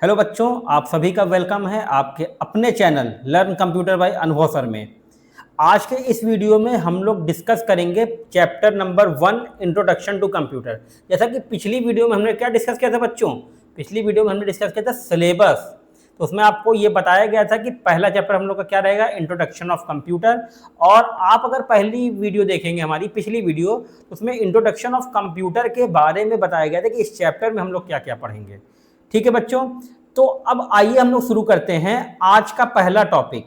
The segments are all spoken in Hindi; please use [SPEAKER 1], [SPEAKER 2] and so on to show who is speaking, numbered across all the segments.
[SPEAKER 1] हेलो बच्चों, आप सभी का वेलकम है आपके अपने चैनल लर्न कंप्यूटर बाय अनुभव सर में। आज के इस वीडियो में हम लोग डिस्कस करेंगे chapter number 1 introduction to computer. जैसा कि पिछली वीडियो में हमने क्या डिस्कस किया था बच्चों, पिछली वीडियो में हमने डिस्कस किया था सिलेबस। तो उसमें आपको ये बताया गया था कि पहला चैप्टर हम लोग का क्या रहेगा, इंट्रोडक्शन ऑफ कंप्यूटर। और आप अगर पहली वीडियो देखेंगे हमारी पिछली वीडियो, तो उसमें इंट्रोडक्शन ऑफ कंप्यूटर के बारे में बताया गया था कि इस चैप्टर में हम लोग क्या क्या पढ़ेंगे। ठीक है बच्चों, तो अब आइए हम लोग शुरू करते हैं आज का पहला टॉपिक।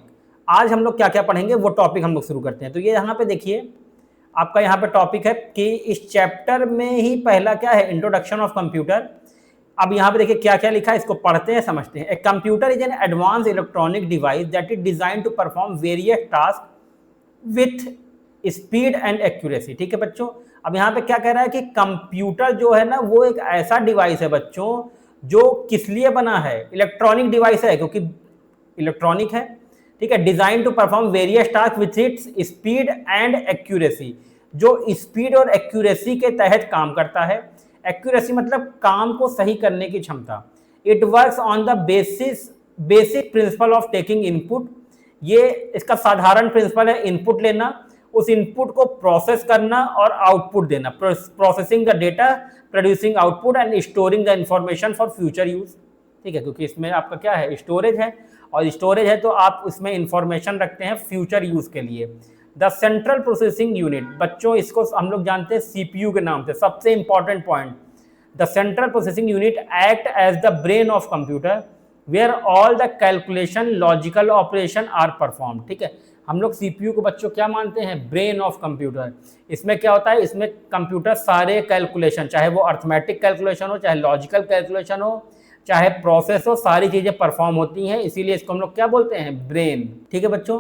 [SPEAKER 1] आज हम लोग क्या क्या पढ़ेंगे वो टॉपिक हम लोग शुरू करते हैं। तो ये यहाँ पे देखिए, आपका यहाँ पे टॉपिक है कि इस चैप्टर में ही पहला क्या है, इंट्रोडक्शन ऑफ कंप्यूटर। अब यहाँ पे देखिए क्या क्या लिखा है, इसको पढ़ते हैं समझते हैं। A computer is an advance electronic device that is design to perform various task with speed and accuracy. ठीक है बच्चों, अब यहाँ पे क्या कह रहा है कि कंप्यूटर जो है ना वो एक ऐसा डिवाइस है बच्चों जो किस लिए बना है, इलेक्ट्रॉनिक डिवाइस है क्योंकि इलेक्ट्रॉनिक है। ठीक है, design to perform various task with its speed and accuracy, जो स्पीड और एक्यूरेसी के तहत काम करता है। एक्यूरेसी मतलब काम को सही करने की क्षमता। It works on the basic principle of taking input. ये इसका साधारण प्रिंसिपल है इनपुट लेना, उस इनपुट को प्रोसेस करना और आउटपुट देना। Processing the data, producing output and storing the information for future use. ठीक है, क्योंकि इसमें आपका क्या है, स्टोरेज है, और स्टोरेज है तो आप इसमें इंफॉर्मेशन रखते हैं फ्यूचर यूज के लिए। द सेंट्रल प्रोसेसिंग यूनिट, बच्चों इसको हम लोग जानते हैं सीपीयू के नाम से। सबसे important point, the central processing unit act as the brain of computer where all the calculation logical operation are perform. ठीक है, हम लोग सीपीयू को बच्चों क्या मानते हैं, ब्रेन ऑफ कंप्यूटर। इसमें क्या होता है, इसमें कंप्यूटर सारे कैलकुलेशन, चाहे वो अर्थमेटिक कैलकुलेशन हो, चाहे लॉजिकल कैलकुलेशन हो, चाहे प्रोसेस हो, सारी चीजें परफॉर्म होती हैं, इसीलिए इसको हम लोग क्या बोलते हैं, ब्रेन। ठीक है बच्चों,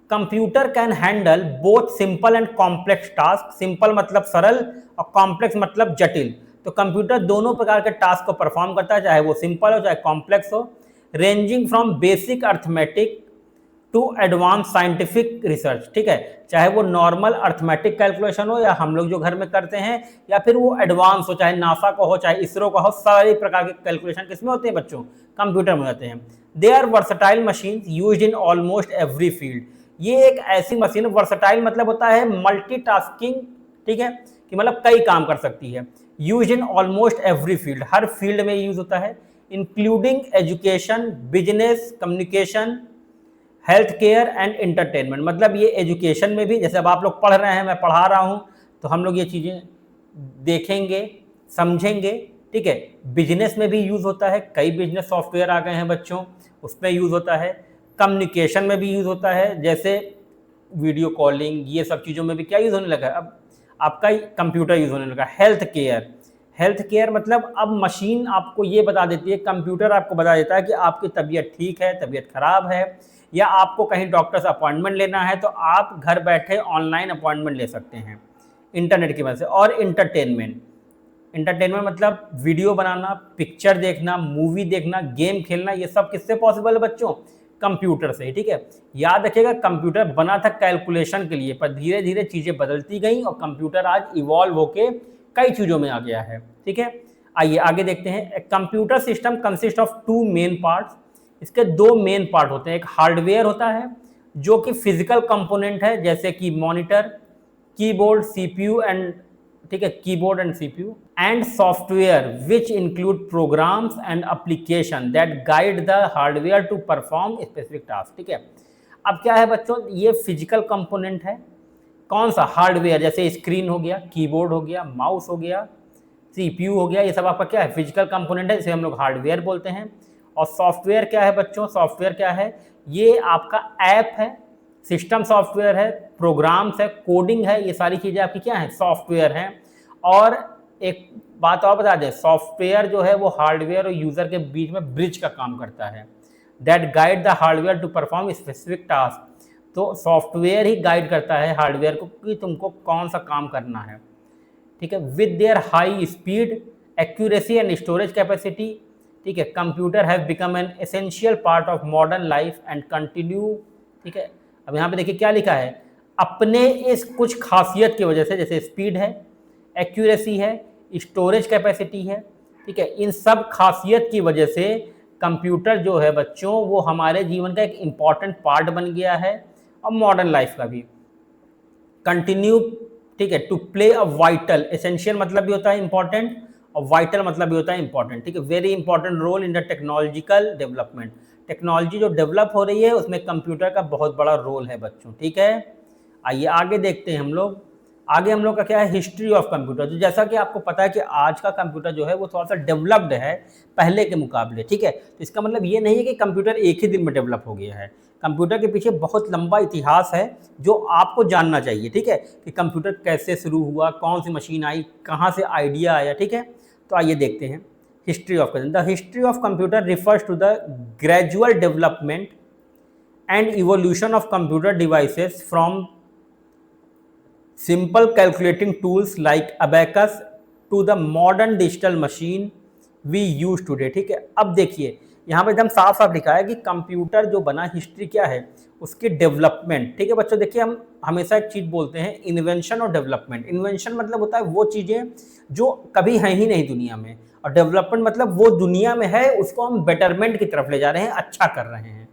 [SPEAKER 1] computer can handle both simple and complex task. Simple मतलब सरल और कॉम्प्लेक्स मतलब जटिल। तो कंप्यूटर दोनों प्रकार के टास्क को परफॉर्म करता है, चाहे वो सिंपल हो चाहे कॉम्प्लेक्स हो। Ranging from basic arithmetic to advance scientific research. ठीक है, चाहे वो नॉर्मल अर्थमेटिक कैलकुलेशन हो या हम लोग जो घर में करते हैं, या फिर वो एडवांस हो, चाहे नासा का हो चाहे इसरो का हो, सारे प्रकार के कैलकुलेशन किसमें होते हैं बच्चों, कंप्यूटर में होते हैं। They are versatile machine used in almost every field. ये एक ऐसी मशीन, वर्सटाइल मतलब होता है मल्टीटास्किंग। ठीक है, कि मतलब कई काम कर सकती है। Use in almost every field, her field में यूज होता है, including education, business, communication, health care and entertainment. मतलब ये एजुकेशन में भी, जैसे अब आप लोग पढ़ रहे हैं, मैं पढ़ा रहा हूँ, तो हम लोग ये चीज़ें देखेंगे समझेंगे। ठीक है, बिजनेस में भी यूज़ होता है, कई बिजनेस सॉफ्टवेयर आ गए हैं बच्चों, उसमें यूज़ होता है। कम्युनिकेशन में भी यूज़ होता है, जैसे वीडियो कॉलिंग, ये सब चीज़ों में भी क्या यूज़ होने लगा है, अब आपका कंप्यूटर यूज़ होने लगा। हेल्थ केयर, हेल्थ केयर मतलब अब मशीन आपको ये बता देती है, कंप्यूटर आपको बता देता है कि आपकी तबीयत ठीक है, तबीयत खराब है, या आपको कहीं डॉक्टर से अपॉइंटमेंट लेना है तो आप घर बैठे ऑनलाइन अपॉइंटमेंट ले सकते हैं इंटरनेट की वजह से। और इंटरटेनमेंट, इंटरटेनमेंट मतलब वीडियो बनाना, पिक्चर देखना, मूवी देखना, गेम खेलना, ये सब किससे पॉसिबल है बच्चों, कंप्यूटर से ही। ठीक है, याद रखिएगा कंप्यूटर बना था कैलकुलेशन के लिए, पर धीरे धीरे चीज़ें बदलती गई और कंप्यूटर आज इवॉल्व होके कई चीज़ों में आ गया है। ठीक है, आइए आगे देखते हैं। Computer system consist of two main parts. इसके दो मेन पार्ट होते हैं, एक हार्डवेयर होता है जो कि फिजिकल कंपोनेंट है, जैसे कि मॉनिटर, कीबोर्ड, सीपीयू एंड, ठीक है, keyboard and CPU, and software which include programs and application that guide the hardware to perform specific task. ठीक है, अब क्या है बच्चों, ये फिजिकल कंपोनेंट है, कौन सा, हार्डवेयर, जैसे स्क्रीन हो गया, कीबोर्ड हो गया, माउस हो गया, सीपीयू हो गया, ये सब आपका क्या है, फिजिकल कंपोनेंट है, जिसे हम लोग हार्डवेयर बोलते हैं। और सॉफ्टवेयर क्या है बच्चों, सॉफ्टवेयर क्या है, ये आपका ऐप है, सिस्टम सॉफ्टवेयर है, प्रोग्राम्स है, कोडिंग है, ये सारी चीज़ें आपकी क्या है, सॉफ्टवेयर हैं। और एक बात और बता दें, सॉफ्टवेयर जो है वो हार्डवेयर और यूज़र के बीच में ब्रिज का काम करता है, that guide the hardware to perform specific task. तो सॉफ्टवेयर ही गाइड करता है हार्डवेयर को कि तुमको कौन सा काम करना है। ठीक है, with their high speed, accuracy and storage capacity. ठीक है, computer have become an essential part of modern life and continue. ठीक है, अब यहाँ पे देखिए क्या लिखा है, अपने इस कुछ खासियत की वजह से, जैसे स्पीड है, एक्यूरेसी है, स्टोरेज कैपेसिटी है, ठीक है, इन सब खासियत की वजह से कंप्यूटर जो है बच्चों वो हमारे जीवन का एक इम्पॉर्टेंट पार्ट बन गया है और मॉडर्न लाइफ का भी कंटिन्यू, ठीक है, to play a vital, essential मतलब भी होता है इंपॉर्टेंट और वाइटल मतलब भी होता है इंपॉर्टेंट, ठीक है, very important role in the technological development. Technology जो डेवलप हो रही है उसमें कंप्यूटर का बहुत बड़ा रोल है बच्चों, ठीक है। आइए आगे देखते हैं हम लोग। आगे हम लोग का क्या है, हिस्ट्री ऑफ कंप्यूटर। तो जैसा कि आपको पता है कि आज का कंप्यूटर जो है वो थोड़ा सा डेवलप्ड है पहले के मुकाबले, ठीक है। तो इसका मतलब ये नहीं है कि कंप्यूटर एक ही दिन में डेवलप हो गया है। कंप्यूटर के पीछे बहुत लंबा इतिहास है जो आपको जानना चाहिए, ठीक है, कि कंप्यूटर कैसे शुरू हुआ, कौन सी मशीन आई, कहाँ से आइडिया आया, ठीक है। तो आइए देखते हैं history of computer. The history of computer refers to the gradual development and evolution of computer devices from simple calculating tools like abacus to the modern digital machine we use today, ठीक है। अब देखिए यहाँ पे एकदम साफ साफ लिखा है कि कंप्यूटर जो बना, हिस्ट्री क्या है उसकी डेवलपमेंट, ठीक है बच्चों। देखिए हम हमेशा एक चीज़ बोलते हैं, इन्वेंशन और डेवलपमेंट। इन्वेंशन मतलब होता है वो चीज़ें जो कभी हैं ही नहीं दुनिया में, और डेवलपमेंट मतलब वो दुनिया में है उसको हम बेटरमेंट की तरफ ले जा रहे हैं, अच्छा कर रहे हैं,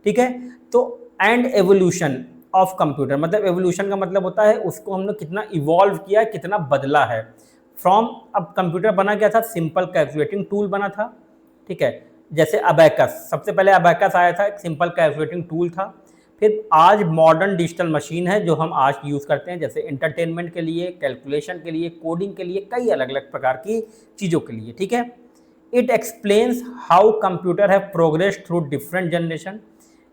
[SPEAKER 1] ठीक है। तो एंड एवोल्यूशन ऑफ कंप्यूटर, मतलब एवोल्यूशन का मतलब होता है उसको हमने कितना इवॉल्व किया, कितना बदला है फ्रॉम। अब कंप्यूटर बना क्या था, सिंपल कैलकुलेटिंग टूल बना था, ठीक है, जैसे अबैकस, सबसे पहले अबैकस आया था, एक सिंपल कैलकुलेटिंग टूल था। फिर आज मॉडर्न डिजिटल मशीन है जो हम आज यूज़ करते हैं, जैसे एंटरटेनमेंट के लिए, कैलकुलेशन के लिए, कोडिंग के लिए, कई अलग अलग प्रकार की चीज़ों के लिए, ठीक है। It explains how computer have progress through different generation.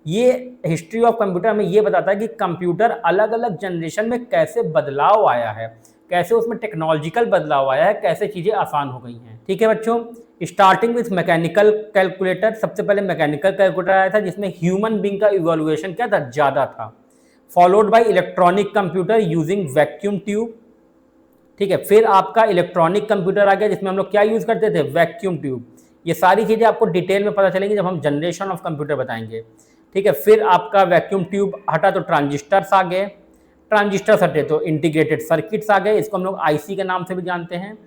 [SPEAKER 1] ये हिस्ट्री ऑफ कंप्यूटर हमें ये बताता है कि कंप्यूटर अलग अलग जनरेशन में कैसे बदलाव आया है, कैसे उसमें टेक्नोलॉजिकल बदलाव आया है, कैसे चीज़ें आसान हो गई हैं, ठीक है बच्चों। स्टार्टिंग विथ मैकेनिकल कैलकुलेटर, सबसे पहले मैकेनिकल कैलकुलेटर आया था जिसमें ह्यूमन बींग का इवोल्यूशन क्या था, ज़्यादा था। Followed by electronic computer using vacuum tube, ठीक है। फिर आपका इलेक्ट्रॉनिक कंप्यूटर आ गया जिसमें हम लोग क्या यूज़ करते थे, वैक्यूम ट्यूब। ये सारी चीज़ें आपको डिटेल में पता चलेंगी जब हम जनरेशन ऑफ कंप्यूटर बताएंगे, ठीक है। फिर आपका वैक्यूम ट्यूब हटा तो ट्रांजिस्टर्स आ गए, ट्रांजिस्टर्स हटे तो इंटीग्रेटेड सर्किट्स आ गए, इसको हम लोग आईसी के नाम से भी जानते हैं।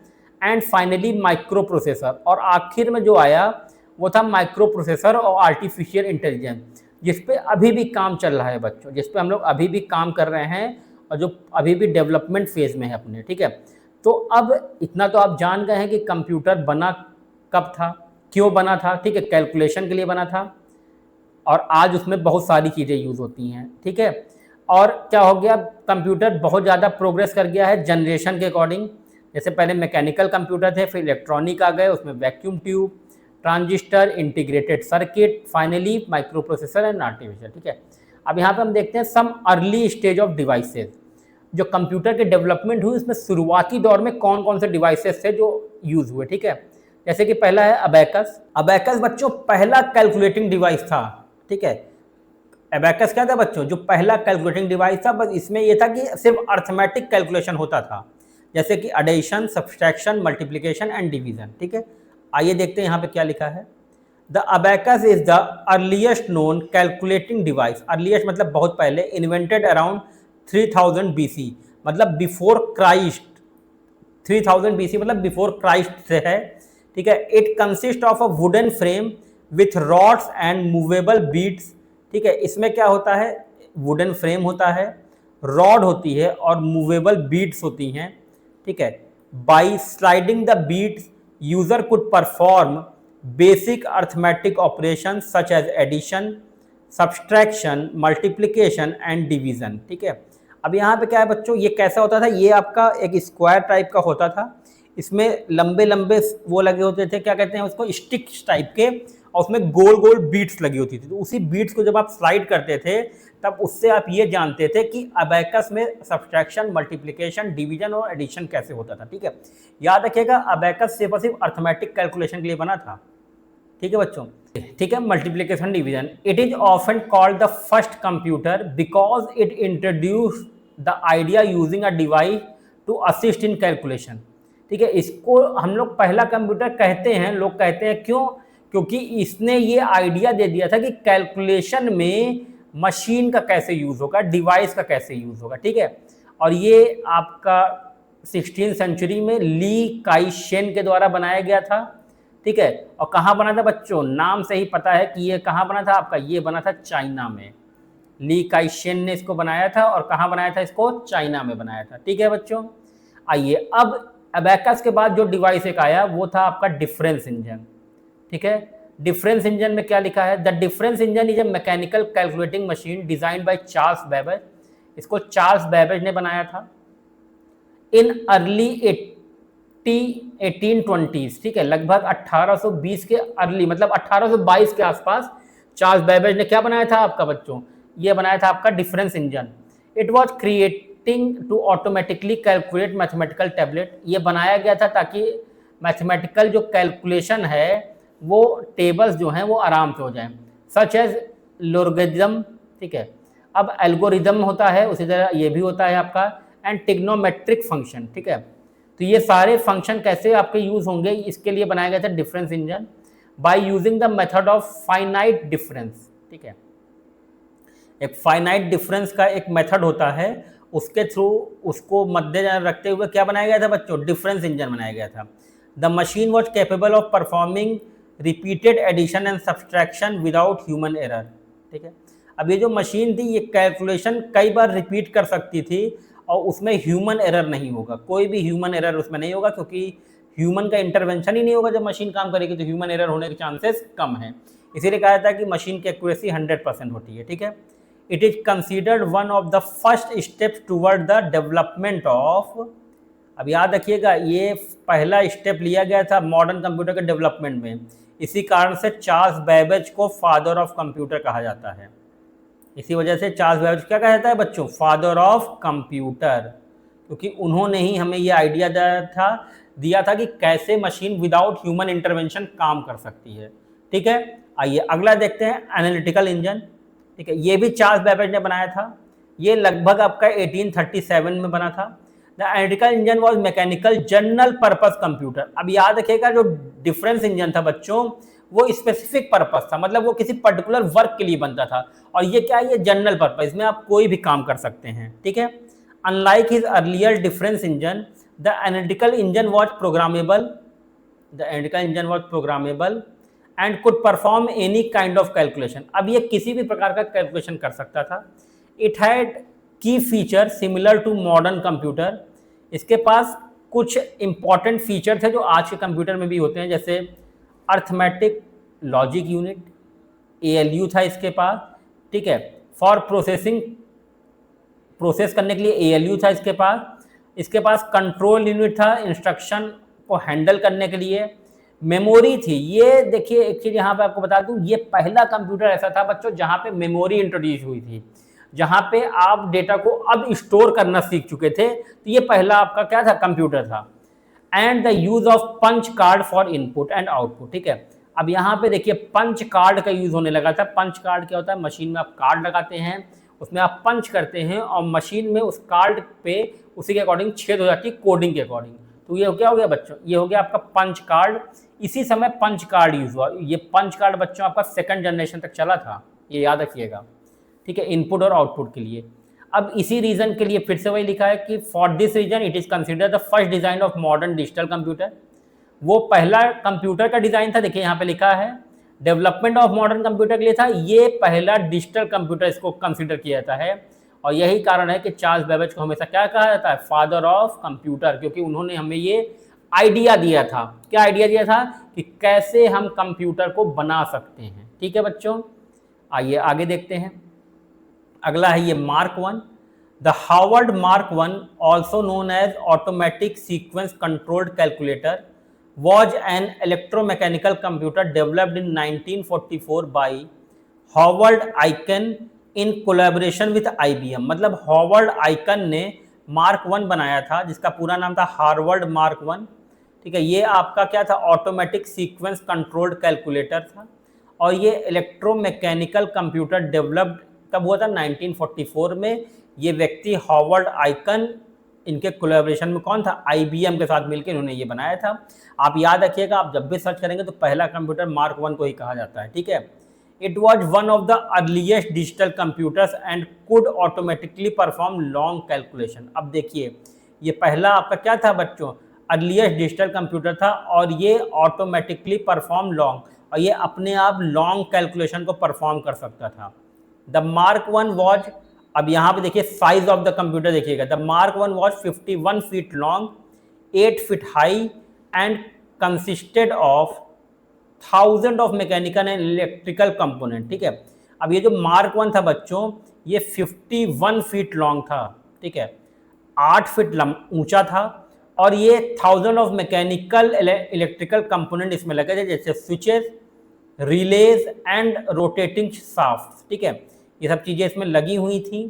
[SPEAKER 1] एंड फाइनली माइक्रो प्रोसेसर, और आखिर में जो आया वो था माइक्रो प्रोसेसर और आर्टिफिशियल इंटेलिजेंस, जिस पे अभी भी काम चल रहा है बच्चों, जिस पे हम लोग अभी भी काम कर रहे हैं और जो अभी भी डेवलपमेंट फेज में है अपने, ठीक है। तो अब इतना तो आप जान गए हैं कि कंप्यूटर बना कब था, क्यों बना था, ठीक है, कैलकुलेशन के लिए बना था, और आज उसमें बहुत सारी चीज़ें यूज़ होती हैं, ठीक है। और क्या हो गया, कंप्यूटर बहुत ज़्यादा प्रोग्रेस कर गया है जनरेशन के अकॉर्डिंग। जैसे पहले मैकेनिकल कंप्यूटर थे, फिर इलेक्ट्रॉनिक आ गए, उसमें vacuum tube, transistor, integrated circuit, finally microprocessor and artificial, ठीक है। अब यहाँ पे हम देखते हैं some early stage of devices, जो कंप्यूटर के डेवलपमेंट हुई उसमें शुरुआती दौर में कौन कौन से डिवाइसेस थे जो यूज़ हुए, ठीक है। जैसे कि पहला है अबैकस। अबैकस बच्चों पहला कैलकुलेटिंग डिवाइस था, ठीक है। अबैकस क्या था बच्चों, जो पहला कैलकुलेटिंग डिवाइस था, बस इसमें यह था कि सिर्फ अर्थमेटिक कैलकुलेशन होता था, जैसे कि addition, subtraction, multiplication and division, ठीक है। आइए देखते हैं यहाँ पे क्या लिखा है। The abacus is the earliest known calculating device. Earliest मतलब बहुत पहले, इन्वेंटेड अराउंड 3000 BC, मतलब बिफोर क्राइस्ट। 3000 BC मतलब बिफोर क्राइस्ट से है, ठीक है। It consist of a wooden frame with rods and movable beads, ठीक है। इसमें क्या होता है, वुडन फ्रेम होता है, रॉड होती है और मूवेबल बीट्स होती हैं, ठीक है। By sliding the beads user could perform basic arithmetic operation such as addition, subtraction, multiplication and division, ठीक है। अब यहाँ पे क्या है बच्चों, ये कैसा होता था, ये आपका एक स्क्वायर टाइप का होता था, इसमें लंबे लंबे वो लगे होते थे, क्या कहते हैं उसको, स्टिक्स टाइप के, और उसमें गोल गोल बीट्स लगी होती थी। तो उसी बीट्स को जब आप स्लाइड करते थे तब उससे आप ये जानते थे कि अबैकस में सब्सट्रैक्शन, मल्टीप्लिकेशन, डिवीजन और एडिशन कैसे होता था, ठीक है। याद रखिएगा अबैकस सिर्फ और सिर्फ अर्थमेटिक कैलकुलेशन के लिए बना था, ठीक है बच्चों, ठीक है। Multiplication, division. It is often called the first computer because it introduce the idea using a device to assist in calculation, ठीक है। इसको हम लोग पहला कंप्यूटर कहते हैं, लोग कहते हैं क्यों, क्योंकि इसने ये आइडिया दे दिया था कि कैलकुलेशन में मशीन का कैसे यूज़ होगा, डिवाइस का कैसे यूज़ होगा, ठीक है। और ये आपका 16वीं सेंचुरी में ली काई शेन के द्वारा बनाया गया था, ठीक है। और कहाँ बना था बच्चों, नाम से ही पता है कि ये कहाँ बना था आपका, ये बना था चाइना में। ली काई शेन ने इसको बनाया था और कहाँ बनाया था इसको, चाइना में बनाया था। ठीक है बच्चों, आइए अब अबैकस के बाद जो डिवाइस एक आया वो था आपका डिफरेंस इंजन। ठीक है, डिफरेंस इंजन में क्या लिखा है, the difference engine is a mechanical calculating machine design by Charles Babbage. इसको चार्ल्स बेबेज ने बनाया था इन अर्ली 1820s। ठीक है, लगभग 1820 के अर्ली, मतलब 1822 के आसपास चार्ल्स बेबेज ने क्या बनाया था आपका बच्चों, ये बनाया था आपका difference engine. It was creating to automatically calculate mathematical tablet. ये बनाया गया था ताकि मैथमेटिकल जो कैलकुलेशन है वो टेबल्स जो हैं वो आराम से हो जाएं, सच एज लोगरिथम। ठीक है, अब एल्गोरिदम होता है, उसी तरह ये भी होता है आपका, एंड ट्रिग्नोमेट्रिक फंक्शन। ठीक है, तो ये सारे फंक्शन कैसे आपके यूज होंगे, इसके लिए बनाया गया था difference engine by using the method of finite difference. ठीक है, एक फाइनाइट डिफरेंस का एक मेथड होता है, उसके थ्रू उसको मद्देनजर रखते हुए क्या बनाया गया था बच्चों, डिफरेंस इंजन बनाया गया था। The machine was capable of performing repeated addition and subtraction without human error. ठीक है, अब ये जो मशीन थी ये कैलकुलेशन कई बार रिपीट कर सकती थी और उसमें ह्यूमन एरर नहीं होगा, कोई भी ह्यूमन एरर उसमें नहीं होगा, क्योंकि ह्यूमन का इंटरवेंशन ही नहीं होगा। जब मशीन काम करेगी तो ह्यूमन एरर होने के चांसेस कम हैं, इसीलिए कहा जाता है कि मशीन की एक्यूरेसी 100% होती है। ठीक है, it is considered one of the first steps toward the development of, अब याद रखिएगा ये पहला स्टेप लिया गया था मॉडर्न कंप्यूटर के डेवलपमेंट में, इसी कारण से चार्ल्स बेबेज को फादर ऑफ कंप्यूटर कहा जाता है। इसी वजह से चार्ल्स बेबेज क्या कहा जाता है बच्चों, फादर ऑफ कंप्यूटर, क्योंकि उन्होंने ही हमें ये आइडिया दिया था कि कैसे मशीन विदाउट ह्यूमन इंटरवेंशन काम कर सकती है। ठीक है, आइए अगला देखते हैं एनालिटिकल इंजन। ठीक है, ये भी चार्ल्स बेबेज ने बनाया था, ये लगभग आपका 1837 में बना था। The analytical engine was mechanical general purpose computer. अब याद रखिएगा जो डिफरेंस इंजन था बच्चों वो स्पेसिफिक पर्पस था, मतलब वो किसी पर्टिकुलर वर्क के लिए बनता था, और ये क्या है, ये जनरल पर्पस, इसमें आप कोई भी काम कर सकते हैं। ठीक है, unlike his earlier difference engine the analytical engine was programmable, and could perform any kind of calculation. अब ये किसी भी प्रकार का कैलकुलेशन कर सकता था। It had key feature similar to modern computer. इसके पास कुछ इंपॉर्टेंट फीचर थे जो आज के कंप्यूटर में भी होते हैं, जैसे अर्थमेटिक लॉजिक यूनिट, ALU था इसके पास। ठीक है, फॉर प्रोसेस करने के लिए ALU था इसके पास कंट्रोल यूनिट था इंस्ट्रक्शन को हैंडल करने के लिए, मेमोरी थी। ये देखिए एक चीज़ यहाँ पे आपको बता दूँ, ये पहला कंप्यूटर ऐसा था बच्चों जहाँ पे मेमोरी इंट्रोड्यूस हुई थी, जहाँ पे आप डेटा को अब स्टोर करना सीख चुके थे, तो ये पहला आपका क्या था, कंप्यूटर था। And the use of punch card for input and output. ठीक है, अब यहाँ पे देखिए पंच कार्ड का यूज होने लगा था। पंच कार्ड क्या होता है, मशीन में आप कार्ड लगाते हैं, उसमें आप पंच करते हैं और मशीन में उस कार्ड पे उसी के अकॉर्डिंग छेद हो जाती है कोडिंग के अकॉर्डिंग। तो ये क्या हो गया बच्चों, ये हो गया आपका पंच कार्ड। इसी समय पंच कार्ड यूज हुआ। ये पंच कार्ड बच्चों आपका 2nd जनरेशन तक चला था, ये याद रखिएगा। ठीक है, इनपुट और आउटपुट के लिए। अब इसी रीजन के लिए फिर से वही लिखा है कि for this reason it is considered the first design of modern digital computer. वो पहला कंप्यूटर का डिजाइन था, देखिए यहाँ पे लिखा है डेवलपमेंट ऑफ मॉडर्न कंप्यूटर के लिए था, ये पहला डिजिटल कंप्यूटर इसको कंसिडर किया जाता है। और यही कारण है कि चार्ल्स बेबेज को हमेशा क्या कहा जाता है, फादर ऑफ कंप्यूटर, क्योंकि उन्होंने हमें ये आइडिया दिया था। क्या आइडिया दिया था कि कैसे हम कंप्यूटर को बना सकते हैं। ठीक है बच्चों, आइए आगे देखते हैं। अगला है ये Mark 1। The Harvard Mark 1 also known as automatic sequence controlled calculator was an electromechanical computer developed in 1944 by Howard Aiken in collaboration with IBM। मतलब हॉवर्ड आइकन ने मार्क 1 बनाया था जिसका पूरा नाम था हार्वर्ड मार्क 1। ठीक है, ये आपका क्या था, ऑटोमेटिक सीक्वेंस कंट्रोल्ड कैलकुलेटर था, और ये इलेक्ट्रोमैकेनिकल कंप्यूटर डेवलप्ड कब हुआ था, 1944 में। ये व्यक्ति हॉवर्ड आइकन, इनके कोलैबोरेशन में कौन था, IBM के साथ मिलकर इन्होंने ये बनाया था। आप याद रखिएगा, आप जब भी सर्च करेंगे तो पहला कंप्यूटर मार्क 1 को ही कहा जाता है। ठीक है, it was one of the earliest digital computers and could automatically perform long calculation. अब देखिए ये पहला आपका क्या था बच्चों, अर्लीस्ट डिजिटल कंप्यूटर था और ये ऑटोमेटिकली परफॉर्म लॉन्ग, और ये अपने आप लॉन्ग कैलकुलेशन को परफॉर्म कर सकता था। द मार्क वन वॉज, अब यहाँ पे देखिए साइज ऑफ द कंप्यूटर देखिएगा, the mark one was 51 feet long, 8 feet high and consisted of 1000 of mechanical and electrical component. ठीक है, अब ये जो मार्क वन था बच्चों, ये 51 फीट लॉन्ग था, ठीक है, 8 फीट ऊंचा था, और ये 1000 ऑफ मैकेनिकल इलेक्ट्रिकल कंपोनेंट इसमें लगे थे, जैसे switches, release and rotating shaft. ठीक है, ये सब चीज़ें इसमें लगी हुई थी,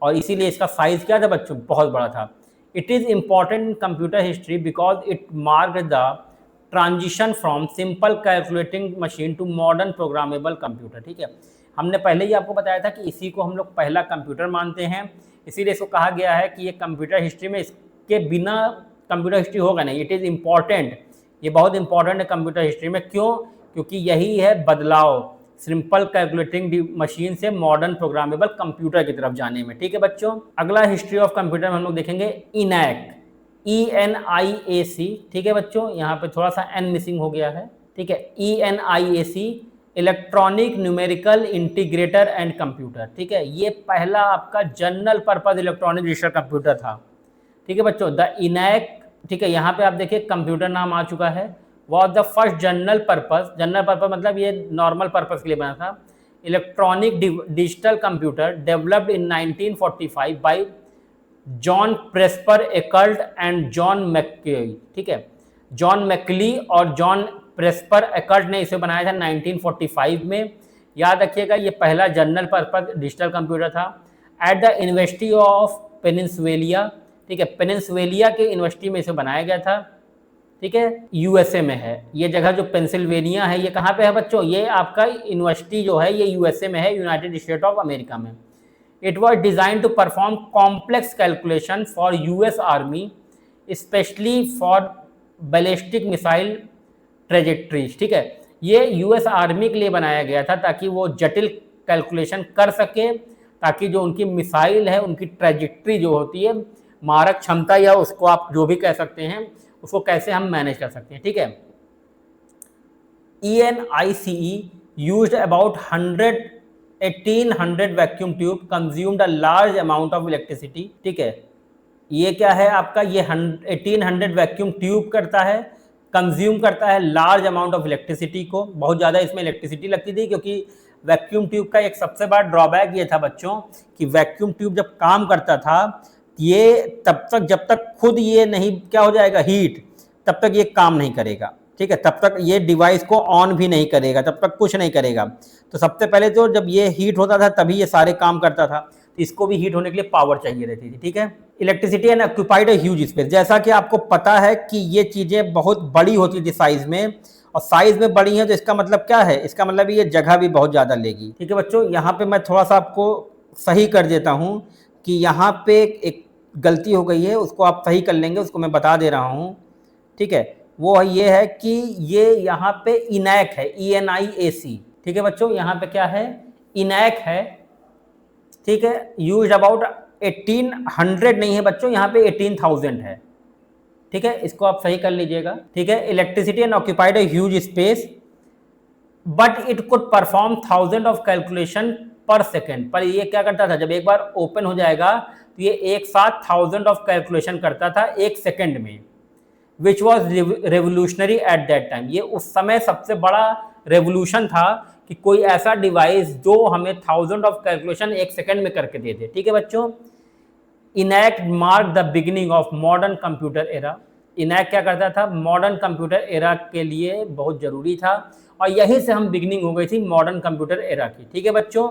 [SPEAKER 1] और इसीलिए इसका साइज क्या था बच्चों, बहुत बड़ा था। It is important in computer history because it mark the transition from simple calculating machine to modern programmable computer. ठीक है, हमने पहले ही आपको बताया था कि इसी को हम लोग पहला कंप्यूटर मानते हैं, इसीलिए इसको कहा गया है कि ये कंप्यूटर हिस्ट्री में, इसके बिना कंप्यूटर हिस्ट्री होगा नहीं। इट इज़ इम्पॉर्टेंट, ये बहुत इंपॉर्टेंट है कंप्यूटर हिस्ट्री में। क्यों? क्योंकि यही है बदलाव सिंपल कैलकुलेटिंग मशीन से मॉडर्न प्रोग्रामेबल कंप्यूटर की तरफ जाने में। ठीक है बच्चों, अगला हिस्ट्री ऑफ कंप्यूटर में हम लोग देखेंगे इनैक, ENIAC। ठीक है बच्चों, यहाँ पे थोड़ा सा एन मिसिंग हो गया है। ठीक है, ENIAC, electronic numerical integrator and computer. ठीक है, ये पहला आपका general purpose electronic digital computer था। ठीक है बच्चों, द इनैक, ठीक है, यहाँ पे आप देखिए कंप्यूटर नाम आ चुका है, was the first general purpose मतलब ये नॉर्मल पर्पज के लिए बना था, electronic digital computer developed in 1945 by John Presper Eckert and John Mauchly. ठीक है, जॉन मैकली और जॉन प्रेस्पर एकल्ट ने इसे बनाया था 1945 में। याद रखिएगा, ये पहला जनरल पर्पज डिजिटल कंप्यूटर था। At the university of peninsula, ठीक है, पेनिनसुला के यूनिवर्सिटी में इसे बनाया गया था। ठीक है, यूएसए में है ये जगह, जो पेंसिल्वेनिया है, ये कहाँ पे है बच्चों, ये आपका यूनिवर्सिटी जो है ये यूएसए में है, यूनाइटेड स्टेट ऑफ अमेरिका में। It was design to perform complex calculation for US army, specially for ballistic missile trajectories. ठीक है, ये यूएस आर्मी के लिए बनाया गया था ताकि वो जटिल कैलकुलेशन कर सके, ताकि जो उनकी मिसाइल है उनकी ट्रेजेक्ट्री जो होती है, मारक क्षमता या उसको आप जो भी कह सकते हैं, उसको कैसे हम मैनेज कर सकते हैं। ठीक है, ENICE used about 1800 vacuum tube, consumed a large amount of electricity. ठीक है, ये क्या है आपका, ये 1800 वैक्यूम ट्यूब करता है, कंज्यूम करता है लार्ज अमाउंट ऑफ इलेक्ट्रिसिटी को, बहुत ज़्यादा इसमें इलेक्ट्रिसिटी लगती थी, क्योंकि वैक्यूम ट्यूब का एक सबसे बड़ा ड्रॉबैक ये था बच्चों कि वैक्यूम ट्यूब जब काम करता था, ये तब तक जब तक खुद ये नहीं क्या हो जाएगा हीट, तब तक ये काम नहीं करेगा। ठीक है, तब तक ये डिवाइस को ऑन भी नहीं करेगा, तब तक कुछ नहीं करेगा। तो सबसे पहले तो जब ये हीट होता था तभी ये सारे काम करता था, तो इसको भी हीट होने के लिए पावर चाहिए रहती थी। ठीक है, electricity and occupied a huge space, जैसा कि आपको पता है कि ये चीज़ें बहुत बड़ी होती थी साइज में, और साइज में बड़ी है तो इसका मतलब क्या है, इसका मतलब ये जगह भी बहुत ज़्यादा लेगी। ठीक है बच्चों, यहाँ पे मैं थोड़ा सा आपको सही कर देता हूँ कि यहाँ पे एक गलती हो गई है, उसको आप सही कर लेंगे, उसको मैं बता दे रहा हूँ। ठीक है, वो ये है कि ये यहाँ पे इनैक है, ENIAC। ठीक है बच्चों, यहाँ पे क्या है, इनैक है। ठीक है, यूज अबाउट 1800 नहीं है बच्चों, यहाँ पे 18,000 है। ठीक है, इसको आप सही कर लीजिएगा। ठीक है, electricity and occupied a huge space but it could perform 1000 of calculation पर सेकेंड। पर ये क्या करता था, जब एक बार ओपन हो जाएगा तो ये एक साथ 1000 ऑफ कैलकुलेशन करता था एक सेकेंड में, which was revolutionary at that time. ये उस समय सबसे बड़ा रेवोल्यूशन था कि कोई ऐसा डिवाइस जो हमें 1000 ऑफ कैलकुलेशन एक सेकेंड में करके दे दे। ठीक है बच्चों, ENIAC mark the beginning of modern computer era. ENIAC क्या करता था, मॉडर्न कंप्यूटर एरा के लिए बहुत ज़रूरी था, और यहीं से हम बिगिनिंग हो गई थी मॉडर्न कंप्यूटर एरा की। ठीक है बच्चों,